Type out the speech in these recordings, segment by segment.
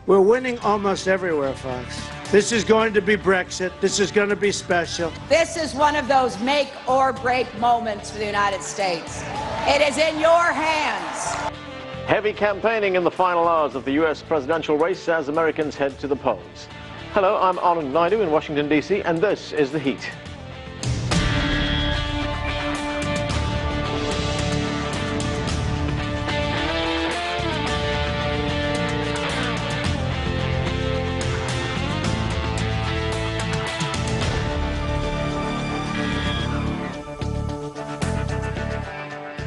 We're winning almost everywhere, folks. This is going to be Brexit. This is going to be special. This is one of those make or break moments for the United States. It is in your hands. Heavy campaigning in the final hours of the U.S. presidential race as Americans head to the polls. Hello, I'm Anand Naidu in Washington, D.C., and this is The Heat.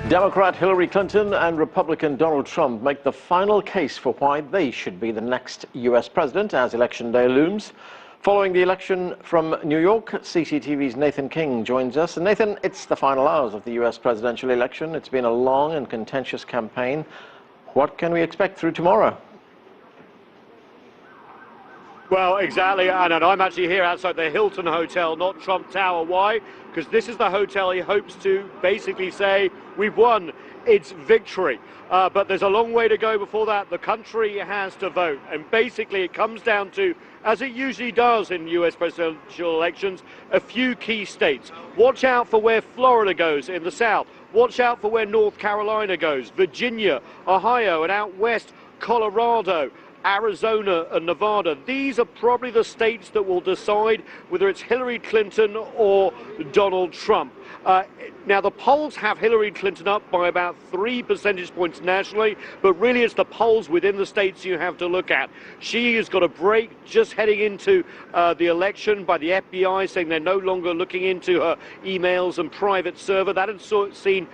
Democrat Hillary Clinton and Republican Donald Trump make the final case for why they should be the next U.S. president as Election Day looms. Following the election from New York, CCTV's Nathan King joins us. And Nathan, it's the final hours of the U.S. presidential election. It's been a long and contentious campaign. What can we expect through tomorrow? Well, exactly, and I'm actually here outside the Hilton Hotel, not Trump Tower. Why? Because this is the hotel he hopes to basically say, we've won, it's victory. But there's a long way to go before that. The country has to vote. And basically it comes down to, as it usually does in US presidential elections, a few key states. Watch out for where Florida goes in the south. Watch out for where North Carolina goes. Virginia, Ohio, and out west, Colorado, Arizona and Nevada. These are probably the states that will decide whether it's Hillary Clinton or Donald Trump. Now, the polls have Hillary Clinton up by about 3 percentage points nationally, but really it's the polls within the states you have to look at. She has got a break just heading into the election by the FBI saying they're no longer looking into her emails and private server. That had seen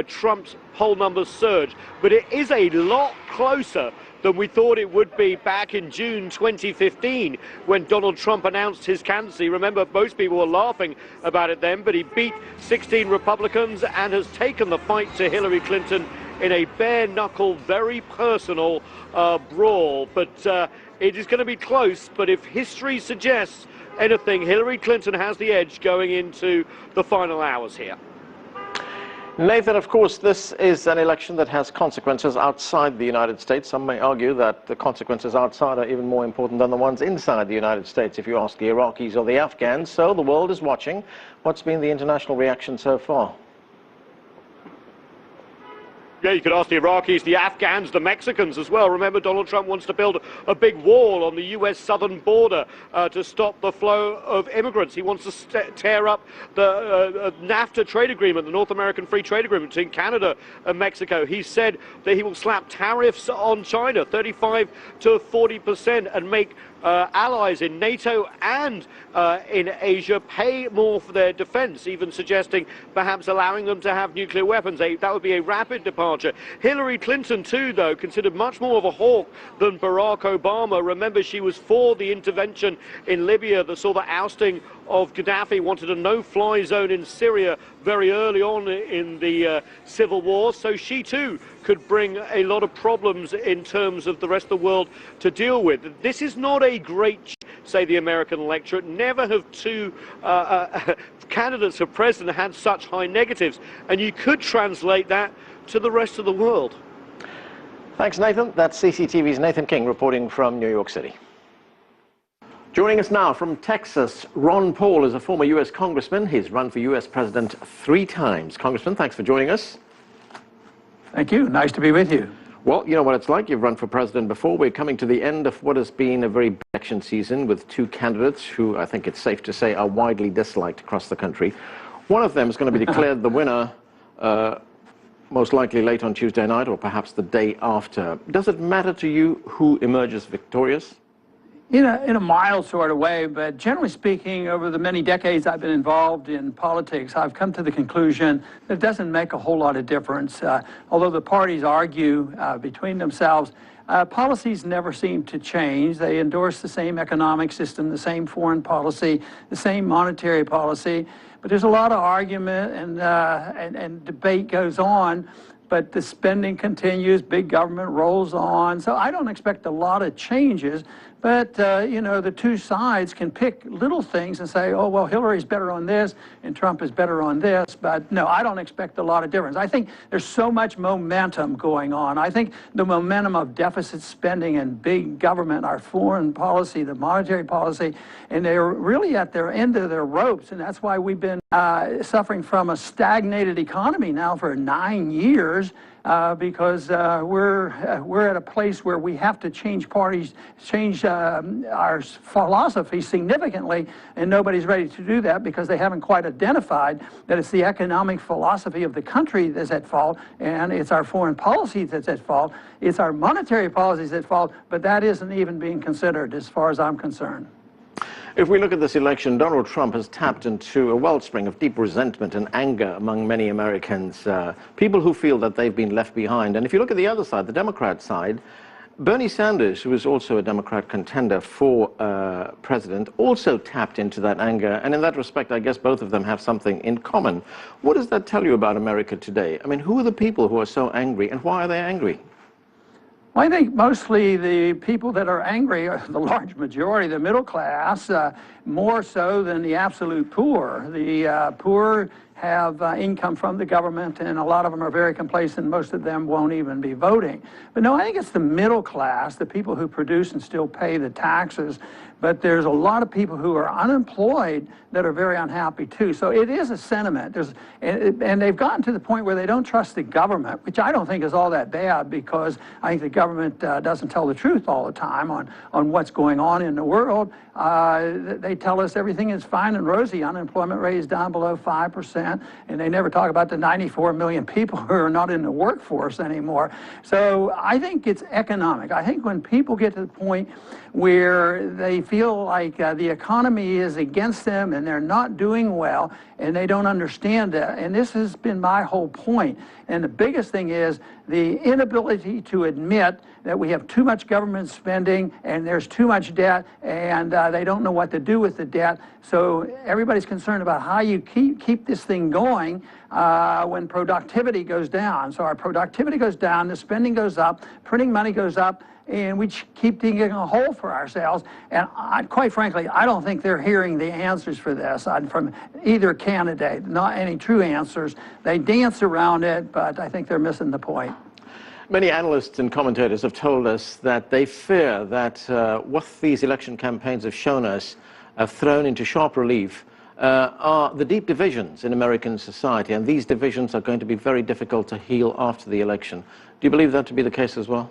Trump's poll numbers surge, but it is a lot closer than we thought it would be back in June 2015 when Donald Trump announced his candidacy. Remember, most people were laughing about it then, but he beat 16 Republicans and has taken the fight to Hillary Clinton in a bare-knuckle, very personal brawl. But it is going to be close, but if history suggests anything, Hillary Clinton has the edge going into the final hours here. Nathan, of course, this is an election that has consequences outside the United States. Some may argue that the consequences outside are even more important than the ones inside the United States, if you ask the Iraqis or the Afghans. So the world is watching. What's been the international reaction so far? Yeah, you could ask the Iraqis, the Afghans, the Mexicans as well. Remember, Donald Trump wants to build a big wall on the U.S. southern border to stop the flow of immigrants. He wants to tear up the NAFTA trade agreement, the North American Free Trade Agreement between Canada and Mexico. He said that he will slap tariffs on China, 35% to 40%, and make allies in NATO and in Asia pay more for their defense, even suggesting perhaps allowing them to have nuclear weapons. That would be a rapid departure. Hillary Clinton, too, though, considered much more of a hawk than Barack Obama. Remember, she was for the intervention in Libya that saw the ousting of Gaddafi, wanted a no-fly zone in Syria very early on in the civil war. So she, too, could bring a lot of problems in terms of the rest of the world to deal with. This is not a great, say, the American electorate. Never have two candidates for president had such high negatives. And you could translate that to the rest of the world. Thanks, Nathan. That's CCTV's Nathan King reporting from New York City. Joining us now from Texas, Ron Paul is a former U.S. congressman. He's run for U.S. president 3 times. Congressman, thanks for joining us. Thank you. Nice to be with you. Well, you know what it's like. You've run for president before. We're coming to the end of what has been a very big election season with 2 candidates who I think it's safe to say are widely disliked across the country. One of them is going to be declared the winner most likely late on Tuesday night or perhaps the day after. Does it matter to you who emerges victorious? In a mild sort of way, but generally speaking, over the many decades I've been involved in politics, I've come to the conclusion that it doesn't make a whole lot of difference. Although the parties argue between themselves, policies never seem to change. They endorse the same economic system, the same foreign policy, the same monetary policy. But there's a lot of argument and debate goes on. But the spending continues, big government rolls on. So I don't expect a lot of changes, But, you know, the two sides can pick little things and say, oh, well, Hillary's better on this and Trump is better on this. But no, I don't expect a lot of difference. I think there's so much momentum going on. I think the momentum of deficit spending and big government, our foreign policy, the monetary policy, and they're really at their end of their ropes. And that's why we've been suffering from a stagnated economy now for 9 years. Because we're at a place where we have to change our philosophy significantly, and nobody's ready to do that because they haven't quite identified that it's the economic philosophy of the country that's at fault, and it's our foreign policy that's at fault, it's our monetary policies at fault, but that isn't even being considered as far as I'm concerned. If we look at this election, Donald Trump has tapped into a wellspring of deep resentment and anger among many Americans, people who feel that they've been left behind. And if you look at the other side, the Democrat side, Bernie Sanders, who is also a Democrat contender for president, also tapped into that anger. And in that respect, I guess both of them have something in common. What does that tell you about America today? I mean, who are the people who are so angry, and why are they angry? Well, I think mostly the people that are angry are the large majority, the middle class, more so than the absolute poor. The poor have income from the government, and a lot of them are very complacent. Most of them won't even be voting. But no, I think it's the middle class, the people who produce and still pay the taxes. But there's a lot of people who are unemployed that are very unhappy too. So it is a sentiment. And they've gotten to the point where they don't trust the government, which I don't think is all that bad, because I think the government doesn't tell the truth all the time on what's going on in the world. They tell us everything is fine and rosy. Unemployment rate is down below 5%, and they never talk about the 94 million people who are not in the workforce anymore. So I think it's economic. I think when people get to the point where they feel like the economy is against them and they're not doing well and they don't understand that, and this has been my whole point. And the biggest thing is the inability to admit that we have too much government spending and there's too much debt, and they don't know what to do with the debt. So everybody's concerned about how you keep this thing going when productivity goes down. So our productivity goes down, the spending goes up, printing money goes up, and we keep digging a hole for ourselves. And quite frankly, I don't think they're hearing the answers for this from either candidate, not any true answers. They dance around it, but I think they're missing the point. Many analysts and commentators have told us that they fear that what these election campaigns have shown us, have thrown into sharp relief, are the deep divisions in American society, and these divisions are going to be very difficult to heal after the election. Do you believe that to be the case as well?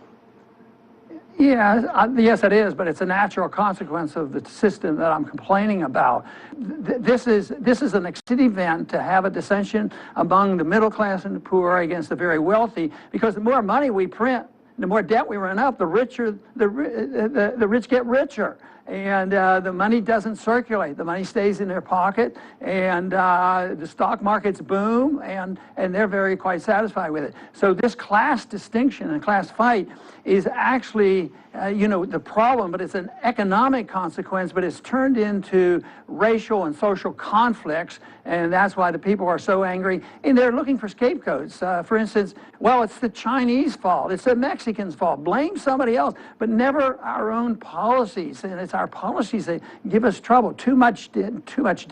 Yeah, yes, it is, but it's a natural consequence of the system that I'm complaining about. This is an expected event to have a dissension among the middle class and the poor against the very wealthy, because the more money we print, the more debt we run up, the richer the rich get richer. And the money doesn't circulate. The money stays in their pocket, and the stock markets boom, and they're very quite satisfied with it. So this class distinction and class fight is actually, the problem, but it's an economic consequence, but it's turned into racial and social conflicts, and that's why the people are so angry, and they're looking for scapegoats. For instance, well, it's the Chinese fault, it's the Mexicans' fault. Blame somebody else, but never our own policies, and it's our policies that give us trouble. Too much debt, too much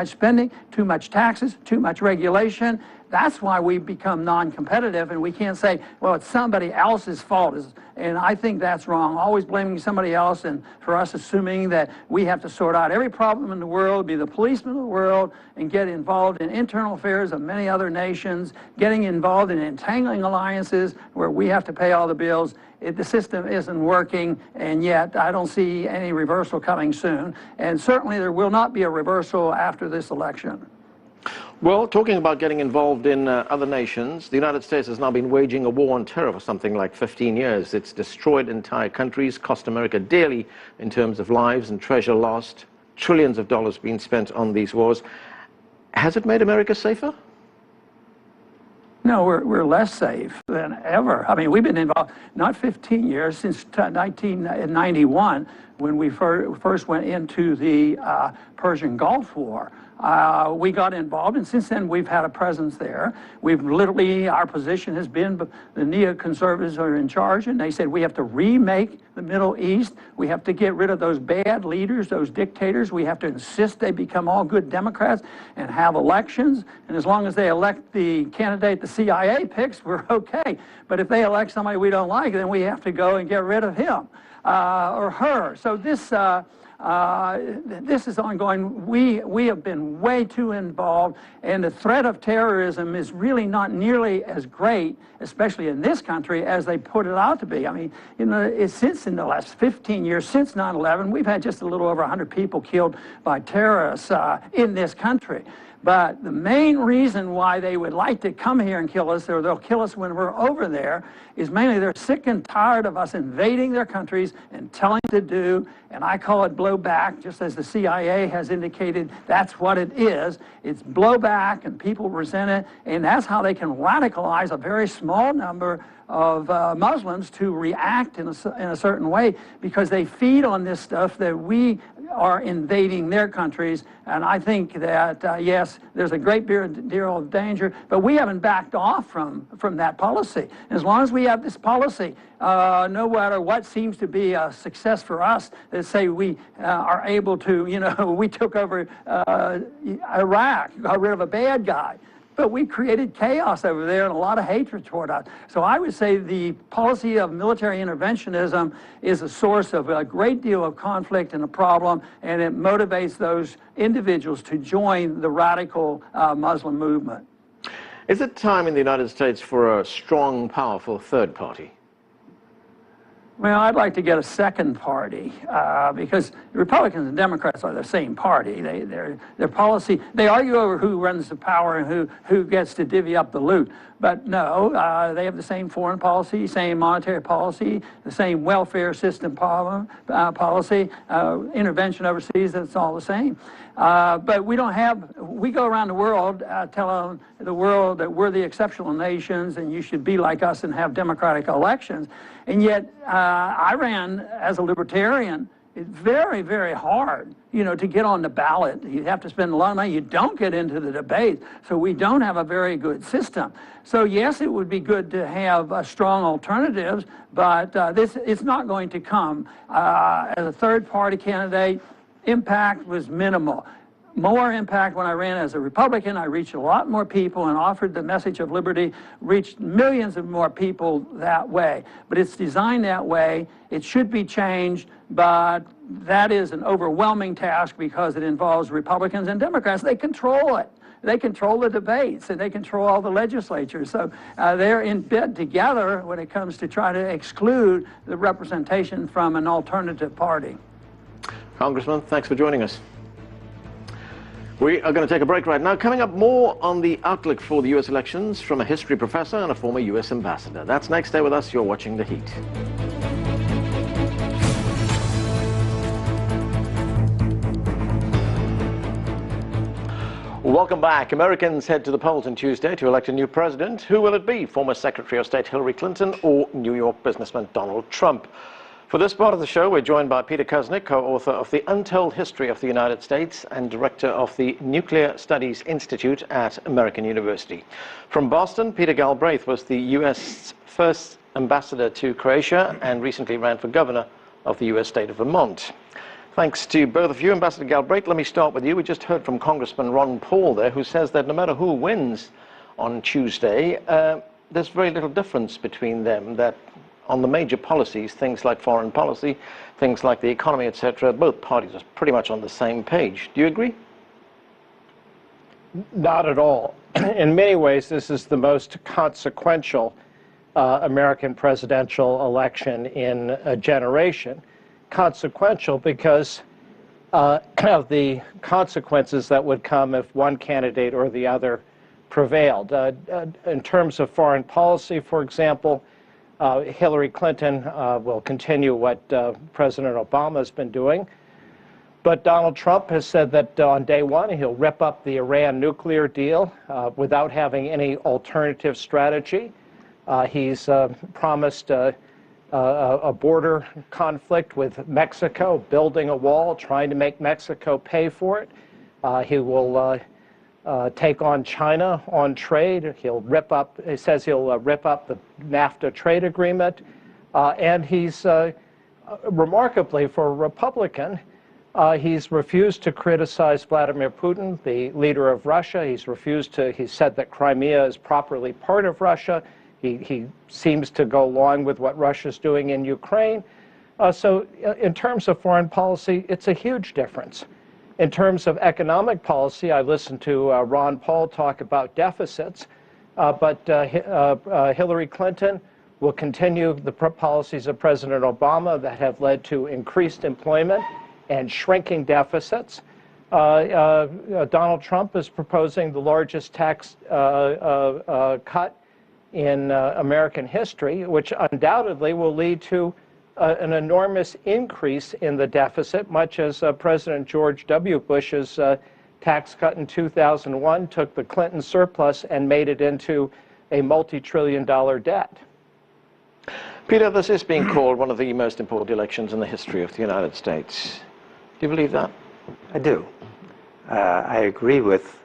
spending, too much taxes, too much regulation. That's why we become non-competitive, and we can't say, well, it's somebody else's fault. And I think that's wrong, always blaming somebody else, and for us assuming that we have to sort out every problem in the world, be the policeman of the world, and get involved in internal affairs of many other nations, getting involved in entangling alliances where we have to pay all the bills. The system isn't working, and yet I don't see any reversal coming soon. And certainly there will not be a reversal after this election. Well, talking about getting involved in other nations, the United States has now been waging a war on terror for something like 15 years. It's destroyed entire countries, cost America dearly in terms of lives and treasure lost, trillions of dollars being spent on these wars. Has it made America safer? No, we're less safe than ever. I mean, we've been involved, not 15 years, since 1991, when we first went into the Persian Gulf War. we got involved, and since then we've had a presence there. We've literally, our position has been, the neoconservatives are in charge, and they said we have to remake the Middle East. We have to get rid of those bad leaders, those dictators. We have to insist they become all good Democrats and have elections. And as long as they elect the candidate the CIA picks, we're okay. But if they elect somebody we don't like, then we have to go and get rid of him or her. So this is ongoing. We have been way too involved, and the threat of terrorism is really not nearly as great, especially in this country, as they put it out to be. I mean, you know, since in the last 15 years, since 9/11, we've had just a little over 100 people killed by terrorists in this country. But the main reason why they would like to come here and kill us, or they'll kill us when we're over there, is mainly they're sick and tired of us invading their countries and telling them to do, and I call it blowback, just as the CIA has indicated that's what it is. It's blowback, and people resent it, and that's how they can radicalize a very small number of Muslims to react in a certain way, because they feed on this stuff that we are invading their countries. And I think that, yes, there's a great deal of danger, but we haven't backed off from that policy. As long as we have this policy, no matter what seems to be a success for us, that say we are able to, you know, we took over Iraq, got rid of a bad guy. But we created chaos over there and a lot of hatred toward us. So I would say the policy of military interventionism is a source of a great deal of conflict and a problem, and it motivates those individuals to join the radical Muslim movement. Is it time in the United States for a strong, powerful third party? Well, I'd like to get a second party because the Republicans and Democrats are the same party. Their policy, they argue over who runs the power and who gets to divvy up the loot. But no, they have the same foreign policy, same monetary policy, the same welfare system policy, intervention overseas, that's all the same. But we don't have, we go around the world telling the world that we're the exceptional nations and you should be like us and have democratic elections. And yet I ran as a libertarian. It's very, very hard, you know, to get on the ballot. You have to spend a lot of money. You don't get into the debate. So we don't have a very good system. So yes, it would be good to have strong alternatives, but it's not going to come. As a third party candidate, impact was minimal. More impact when I ran as a Republican. I reached a lot more people and offered the message of liberty, reached millions of more people that way. But it's designed that way. It should be changed, but that is an overwhelming task because it involves Republicans and Democrats. They control it. They control the debates and they control all the legislatures. So they're in bed together when it comes to trying to exclude the representation from an alternative party. Congressman, thanks for joining us. We are going to take a break right now. Coming up, more on the outlook for the U.S. elections from a history professor and a former U.S. ambassador. That's next. Stay with us. You're watching The Heat. Welcome back. Americans head to the polls on Tuesday to elect a new president. Who will it be? Former Secretary of State Hillary Clinton or New York businessman Donald Trump? For this part of the show, we're joined by Peter Kuznick, co-author of The Untold History of the United States and director of the Nuclear Studies Institute at American University. From Boston, Peter Galbraith was the U.S. first ambassador to Croatia and recently ran for governor of the U.S. state of Vermont. Thanks to both of you. Ambassador Galbraith, let me start with you. We just heard from Congressman Ron Paul there, who says that no matter who wins on Tuesday, there's very little difference between them, that on the major policies, things like foreign policy, things like the economy, etc., both parties are pretty much on the same page. Do you agree? Not at all. In many ways, this is the most consequential American presidential election in a generation. Consequential because of the consequences that would come if one candidate or the other prevailed. In terms of foreign policy, for example, Hillary Clinton will continue what President Obama has been doing. But Donald Trump has said that on day one he'll rip up the Iran nuclear deal without having any alternative strategy. He's promised a border conflict with Mexico, building a wall, trying to make Mexico pay for it. He will take on China on trade. He'll rip up, he says he'll rip up the NAFTA trade agreement. And he's, remarkably for a Republican, he's refused to criticize Vladimir Putin, the leader of Russia. He said that Crimea is properly part of Russia. He seems to go along with what Russia's doing in Ukraine. So in terms of foreign policy, it's a huge difference. In terms of economic policy, I listened to Ron Paul talk about deficits, but Hillary Clinton will continue the policies of President Obama that have led to increased employment and shrinking deficits. Donald Trump is proposing the largest tax cut in American history, which undoubtedly will lead to an enormous increase in the deficit, much as President George W. Bush's tax cut in 2001 took the Clinton surplus and made it into a multi-trillion-dollar debt. Peter, this is being called one of the most important elections in the history of the United States. Do you believe that? I do. I agree with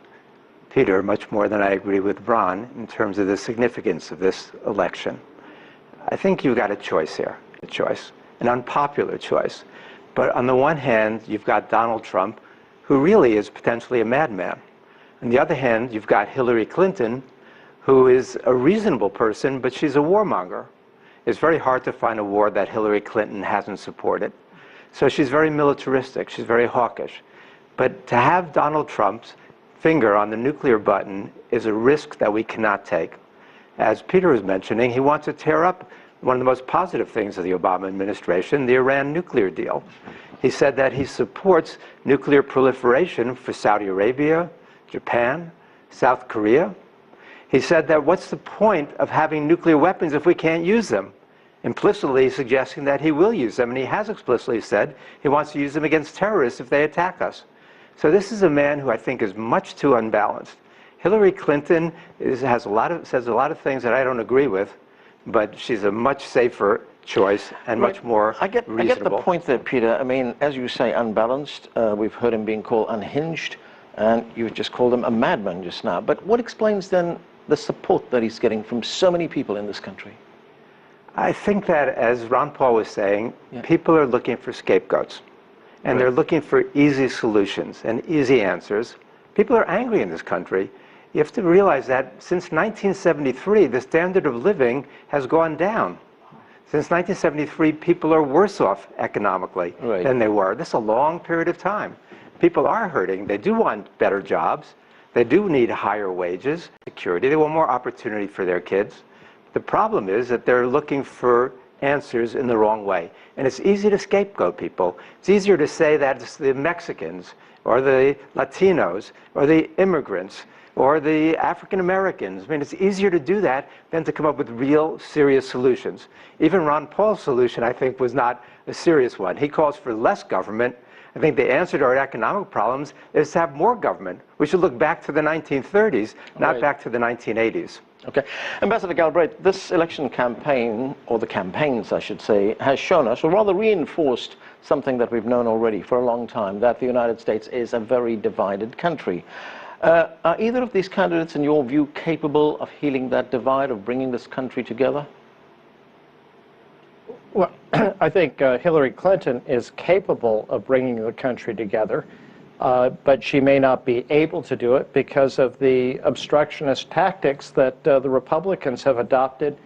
Peter much more than I agree with Ron in terms of the significance of this election. I think you've got a choice here, an unpopular choice. But on the one hand, you've got Donald Trump, who really is potentially a madman. On the other hand, you've got Hillary Clinton, who is a reasonable person, but she's a warmonger. It's very hard to find a war that Hillary Clinton hasn't supported. So she's very militaristic, she's very hawkish. But to have Donald Trump's finger on the nuclear button is a risk that we cannot take. As Peter was mentioning, he wants to tear up one of the most positive things of the Obama administration, the Iran nuclear deal. He said that he supports nuclear proliferation for Saudi Arabia, Japan, South Korea. He said that what's the point of having nuclear weapons if we can't use them? Implicitly suggesting that he will use them, and he has explicitly said he wants to use them against terrorists if they attack us. So this is a man who I think is much too unbalanced. Hillary Clinton says a lot of things that I don't agree with, but she's a much safer choice and much more reasonable. I get the point there, Peter. I mean, as you say, unbalanced. We've heard him being called unhinged, and you just called him a madman just now. But what explains then the support that he's getting from so many people in this country? I think that, as Ron Paul was saying, people are looking for scapegoats. And they're looking for easy solutions and easy answers. People are angry in this country. You have to realize that since 1973, the standard of living has gone down. Since 1973, people are worse off economically than they were. This is a long period of time. People are hurting. They do want better jobs. They do need higher wages, security. They want more opportunity for their kids. The problem is that they're looking for answers in the wrong way. And it's easy to scapegoat people. It's easier to say that it's the Mexicans or the Latinos or the immigrants or the African Americans. I mean, it's easier to do that than to come up with real, serious solutions. Even Ron Paul's solution, I think, was not a serious one. He calls for less government. I think the answer to our economic problems is to have more government. We should look back to the 1930s, not back to the 1980s. Okay. Ambassador Galbraith, this election campaign, or the campaigns, I should say, has shown us, or rather reinforced something that we've known already for a long time, that the United States is a very divided country. Are either of these candidates, in your view, capable of healing that divide, of bringing this country together? Well, I think Hillary Clinton is capable of bringing the country together, but she may not be able to do it because of the obstructionist tactics that the Republicans have adopted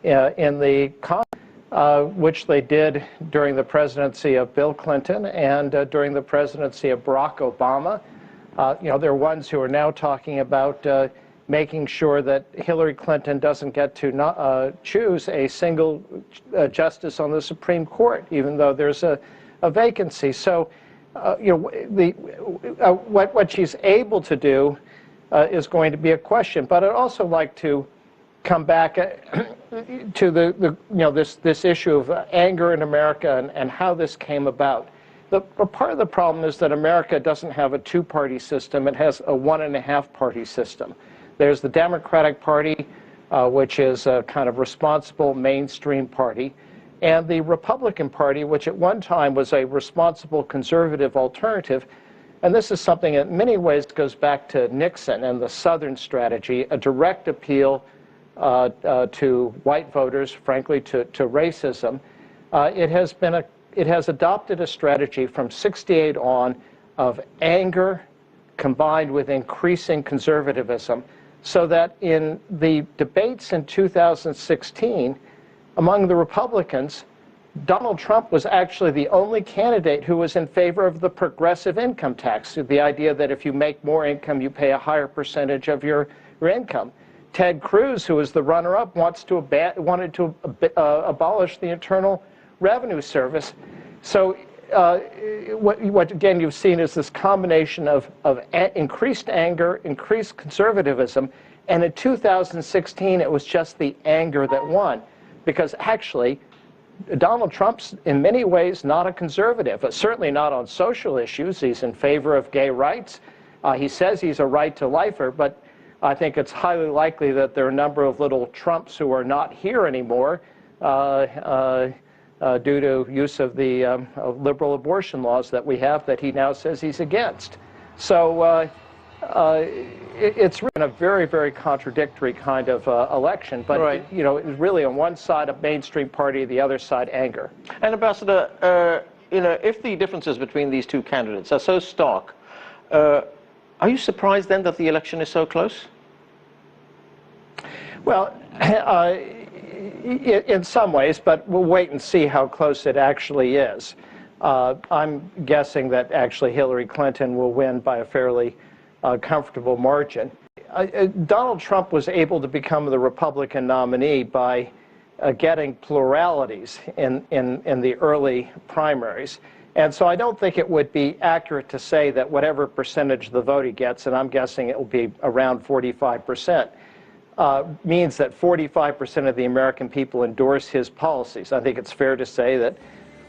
in the Congress, which they did during the presidency of Bill Clinton and during the presidency of Barack Obama. You know, there are ones who are now talking about making sure that Hillary Clinton doesn't get to choose a single justice on the Supreme Court, even though there's a vacancy. So, you know, what she's able to do is going to be a question. But I'd also like to come back to this issue of anger in America and how this came about. Part of the problem is that America doesn't have a two-party system. It has a one-and-a-half-party system. There's the Democratic Party, which is a kind of responsible mainstream party, and the Republican Party, which at one time was a responsible conservative alternative. and this is something that in many ways goes back to Nixon and the Southern strategy, a direct appeal to white voters, frankly, to racism. It has adopted a strategy from '68 on of anger combined with increasing conservatism, so that in the debates in 2016, among the Republicans, Donald Trump was actually the only candidate who was in favor of the progressive income tax, the idea that if you make more income, you pay a higher percentage of your income. Ted Cruz, who was the runner-up, wanted to abolish the Internal Revenue Service. So what again you've seen is this combination of increased anger, increased conservatism, and in 2016 it was just the anger that won, because actually Donald Trump's in many ways not a conservative, certainly not on social issues. He's in favor of gay rights. He says he's a right-to-lifer, but I think it's highly likely that there are a number of little Trumps who are not here anymore due to use of the liberal abortion laws that we have that he now says he's against. So it's been a very, very contradictory kind of election, but right. It's really on one side a mainstream party, the other side anger. And Ambassador, if the differences between these two candidates are so stark, are you surprised then that the election is so close? Well, in some ways, but we'll wait and see how close it actually is. I'm guessing that actually Hillary Clinton will win by a fairly comfortable margin. Donald Trump was able to become the Republican nominee by getting pluralities in the early primaries. And so I don't think it would be accurate to say that whatever percentage of the vote he gets, and I'm guessing it will be around 45%, means that 45% of the American people endorse his policies. I think it's fair to say that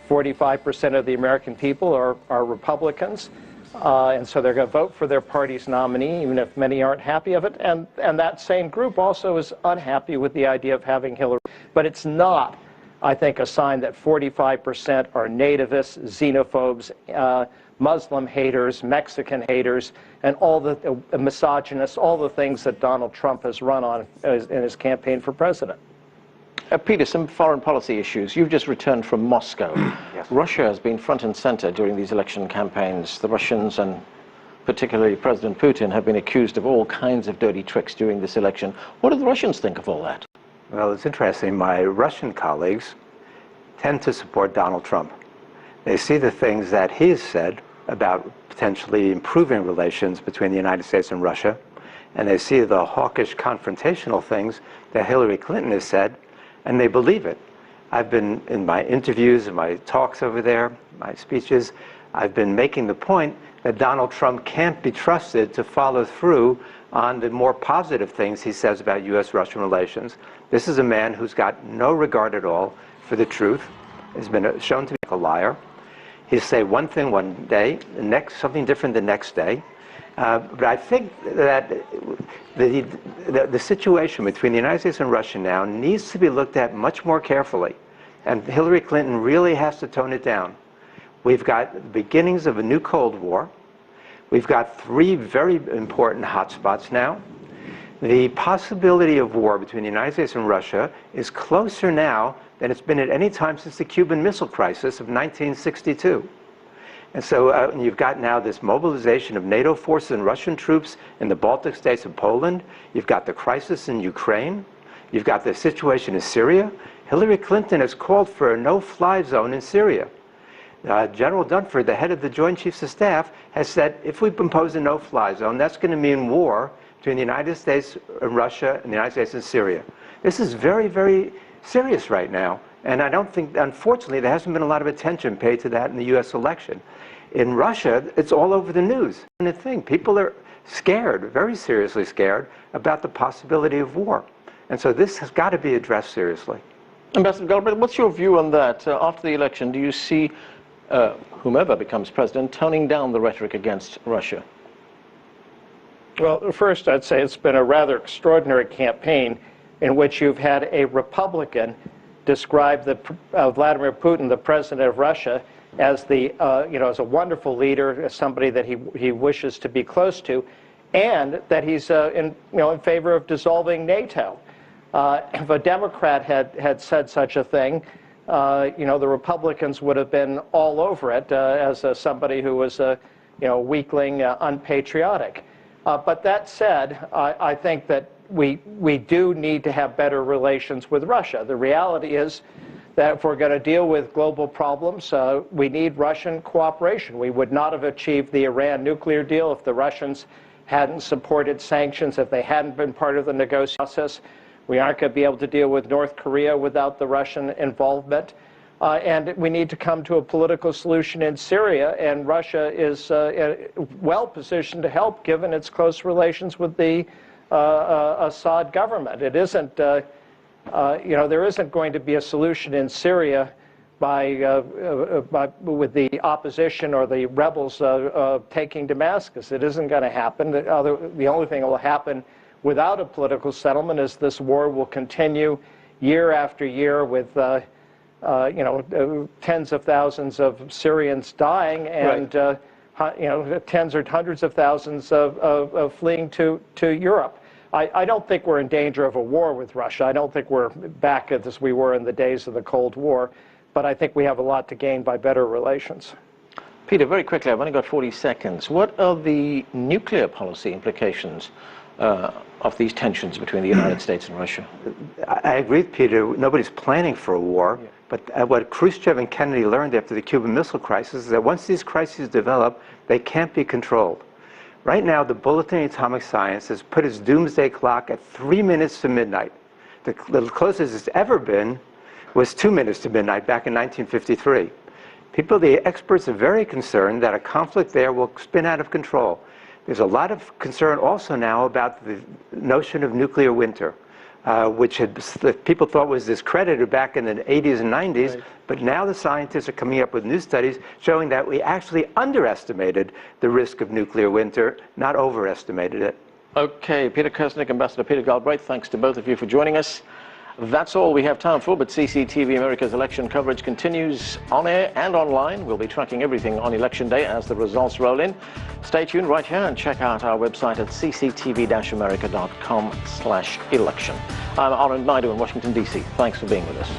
45% of the American people are Republicans, and so they're going to vote for their party's nominee, even if many aren't happy of it. And that same group also is unhappy with the idea of having Hillary. But it's not, I think, a sign that 45% are nativists, xenophobes, Muslim haters, Mexican haters, and all the misogynists, all the things that Donald Trump has run on in his campaign for president. Peter, some foreign policy issues. You've just returned from Moscow. Yes. Russia has been front and center during these election campaigns. The Russians, and particularly President Putin, have been accused of all kinds of dirty tricks during this election. What do the Russians think of all that? Well, it's interesting. My Russian colleagues tend to support Donald Trump. They see the things that he has said about potentially improving relations between the United States and Russia, and they see the hawkish confrontational things that Hillary Clinton has said, and they believe it. I've been, in my interviews and my talks over there, my speeches, I've been making the point that Donald Trump can't be trusted to follow through on the more positive things he says about U.S.-Russian relations. This is a man who's got no regard at all for the truth, has been shown to be a liar. He'll say one thing one day, something different the next day. But I think that the situation between the United States and Russia now needs to be looked at much more carefully. And Hillary Clinton really has to tone it down. We've got the beginnings of a new Cold War. We've got 3 very important hotspots now. The possibility of war between the United States and Russia is closer now than it's been at any time since the Cuban Missile Crisis of 1962. And so you've got now this mobilization of NATO forces and Russian troops in the Baltic states and Poland. You've got the crisis in Ukraine. You've got the situation in Syria. Hillary Clinton has called for a no-fly zone in Syria. General Dunford, the head of the Joint Chiefs of Staff, has said if we impose a no-fly zone, that's going to mean war between the United States and Russia and the United States and Syria. This is very, very serious right now. And I don't think, unfortunately, there hasn't been a lot of attention paid to that in the U.S. election. In Russia, it's all over the news. And the thing, people are scared, very seriously scared, about the possibility of war. And so this has got to be addressed seriously. Ambassador Galbraith, what's your view on that? After the election, do you see whomever becomes president toning down the rhetoric against Russia? Well, first, I'd say it's been a rather extraordinary campaign in which you've had a Republican describe Vladimir Putin, the president of Russia, as the as a wonderful leader, as somebody that he wishes to be close to, and that he's in favor of dissolving NATO. If a Democrat had said such a thing, the Republicans would have been all over it as somebody who was weakling, unpatriotic. But that said, I think that we do need to have better relations with Russia. The reality is that if we're going to deal with global problems, we need Russian cooperation. We would not have achieved the Iran nuclear deal if the Russians hadn't supported sanctions, if they hadn't been part of the negotiation process. We aren't going to be able to deal with North Korea without the Russian involvement. And we need to come to a political solution in Syria, and Russia is well positioned to help given its close relations with the Assad government. It isn't, there isn't going to be a solution in Syria with the opposition or the rebels taking Damascus. It isn't going to happen. The only thing that will happen without a political settlement is this war will continue year after year with tens of thousands of Syrians dying and tens or hundreds of thousands of fleeing to Europe. I don't think we're in danger of a war with Russia. I don't think we're back as we were in the days of the Cold War, but I think we have a lot to gain by better relations. Peter, very quickly, I've only got 40 seconds. What are the nuclear policy implications of these tensions between the United States and Russia? I agree with Peter. Nobody's planning for a war. Yeah. But what Khrushchev and Kennedy learned after the Cuban Missile Crisis is that once these crises develop, they can't be controlled. Right now, the Bulletin of Atomic Science has put its doomsday clock at 3 minutes to midnight. The closest it's ever been was 2 minutes to midnight back in 1953. The experts are very concerned that a conflict there will spin out of control. There's a lot of concern also now about the notion of nuclear winter, which people thought was discredited back in the 80s and 90s, right. But now the scientists are coming up with new studies showing that we actually underestimated the risk of nuclear winter, not overestimated it. Okay, Peter Kirsnick, Ambassador Peter Galbraith, thanks to both of you for joining us. That's all we have time for, but CCTV America's election coverage continues on air and online. We'll be tracking everything on Election Day as the results roll in. Stay tuned right here and check out our website at cctv-america.com/election. I'm Arun Naidu in Washington, D.C. Thanks for being with us.